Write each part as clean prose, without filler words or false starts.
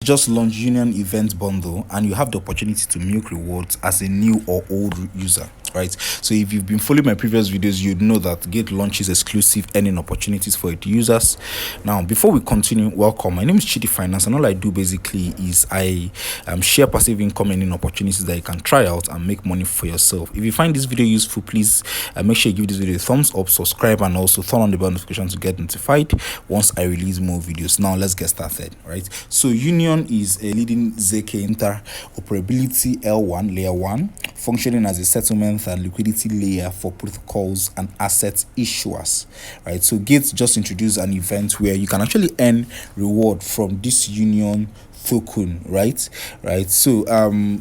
just launch Union Event Bundle and you have the opportunity to milk rewards as a new or old user, right? So if you've been following my previous videos, you'd know that Gate launches exclusive earning opportunities for its users. Now, before we continue, welcome. My name is Chidi Finance, and all I do basically is I share passive income earning opportunities that you can try out and make money for yourself. If you find this video useful, please make sure you give this video a thumbs up, subscribe, and also turn on the bell notification to get notified once I release more videos. Now let's get started, right? So Union is a leading ZK interoperability L1 layer 1, functioning as a settlement and liquidity layer for protocols and asset issuers, right? So Gate just introduced an event where you can actually earn reward from this Union token, right? So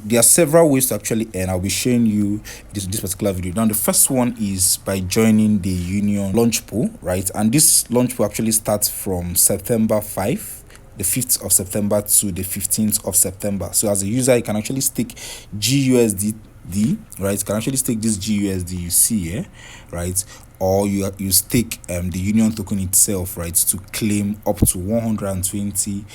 there are several ways to actually earn. I'll be showing you this particular video. Now the first one is by joining the Union Launchpool, right? And this Launchpool actually starts from September 5, the 5th of September to the 15th of September. So as a user, you can actually stake GUSD, right? You can actually stake this GUSD you see here, right? Or you stake the Union token itself, right, to claim up to 120%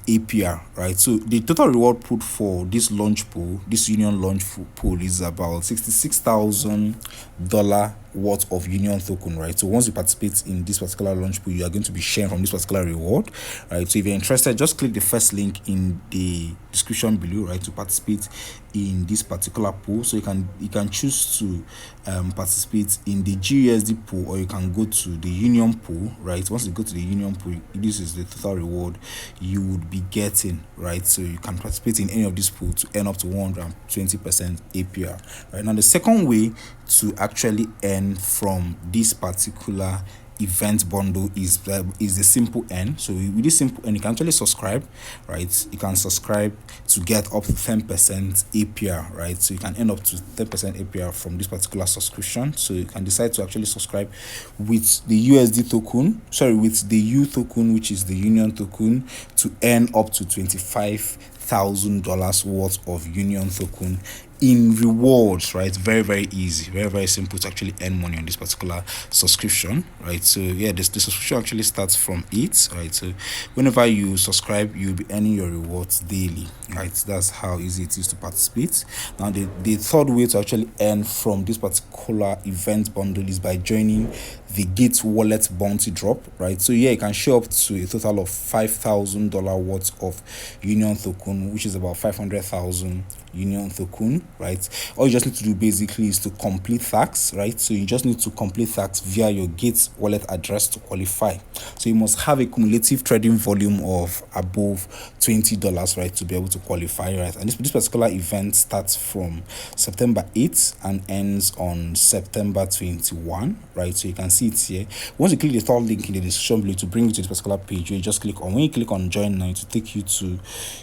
APR, right? So the total reward pool for this launch pool, this Union launch pool, is about $66,000 worth of Union token, right? So once you participate in this particular launch pool, you are going to be sharing from this particular reward, right? So if you're interested, just click the first link in the description below, right, to participate in this particular pool. So you can choose to participate in the GUSD pool, or you can go to the Union pool, right? Once you go to the Union pool, this is the total reward you would be getting, right? So you can participate in any of these pools to earn up to 120% APR, right? Now the second way to actually earn from this particular event bundle is the simple earn. So with this simple earn, you can actually subscribe, right? You can subscribe to get up to 10% APR, right? So you can earn up to 10% APR from this particular subscription. So you can decide to actually subscribe with the USD token, with the U token, which is the Union token, to earn up to $25,000 worth of Union token in rewards, right? Very easy, very simple to actually earn money on this particular subscription, right? So yeah, the subscription actually starts from it, right? So whenever you subscribe, you'll be earning your rewards daily, right? That's how easy it is to participate. Now the third way to actually earn from this particular event bundle is by joining the Gate Wallet BountyDrop, right? So yeah, you can show up to a total of $5,000 worth of Union token, which is about 500,000 Union token, right? All you just need to do basically is to complete tax, right? So you just need to complete tax via your Gate wallet address to qualify. So you must have a cumulative trading volume of above $20, right, to be able to qualify, right? And this particular event starts from September 8th and ends on September 21, right? So you can see it here. Once you click the third link in the description below to bring you to this particular page, you just click on. When you click on join now, to take you to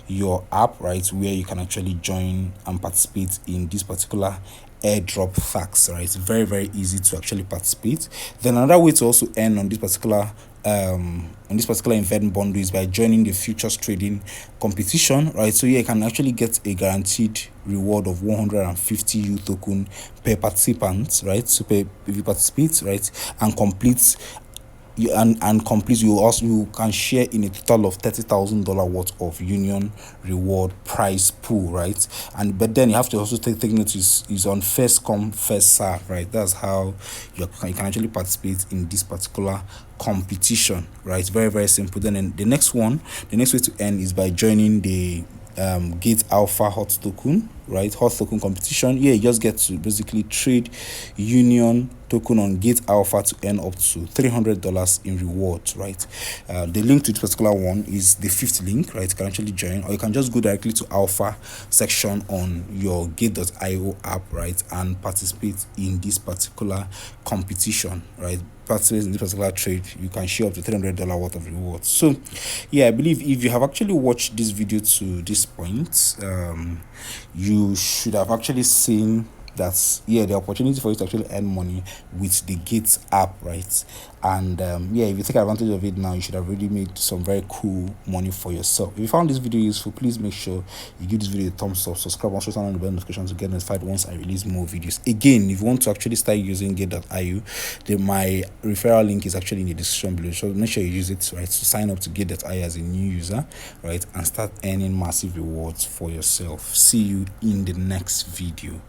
your app, right, where you can actually join and participate in this particular airdrop tax, right? It's very easy to actually participate. Then another way to also earn on this particular event bundle is by joining the futures trading competition, right? So yeah, you can actually get a guaranteed reward of 150 U token per participant, right? So if you participate, right, and complete you can share in a total of $30,000 worth of Union reward prize pool, right? But then you have to also take notice is on first come first serve, right? That's how you can actually participate in this particular competition, right? Very simple. Then the next way to earn is by joining the Gate Alpha hot token, right? Hot token competition. Yeah, you just get to basically trade Union token on Gate Alpha to earn up to $300 in rewards, right? The link to this particular one is the fifth link, right? You can actually join, or you can just go directly to Alpha section on your Gate.io app, right, and participate in this particular competition, right? Participate in this particular trade, you can share up to $300 worth of rewards. So yeah, I believe if you have actually watched this video to this point, you should have actually seen that's the opportunity for you to actually earn money with the Gate app, right? And if you take advantage of it now, you should have already made some very cool money for yourself. If you found this video useful, please make sure you give this video a thumbs up, subscribe, also turn on the bell notification to get notified once I release more videos. Again, if you want to actually start using Gate.io, my referral link is actually in the description below, so make sure you use it, right, to sign up to Gate.io as a new user, right, and start earning massive rewards for yourself. See you in the next video.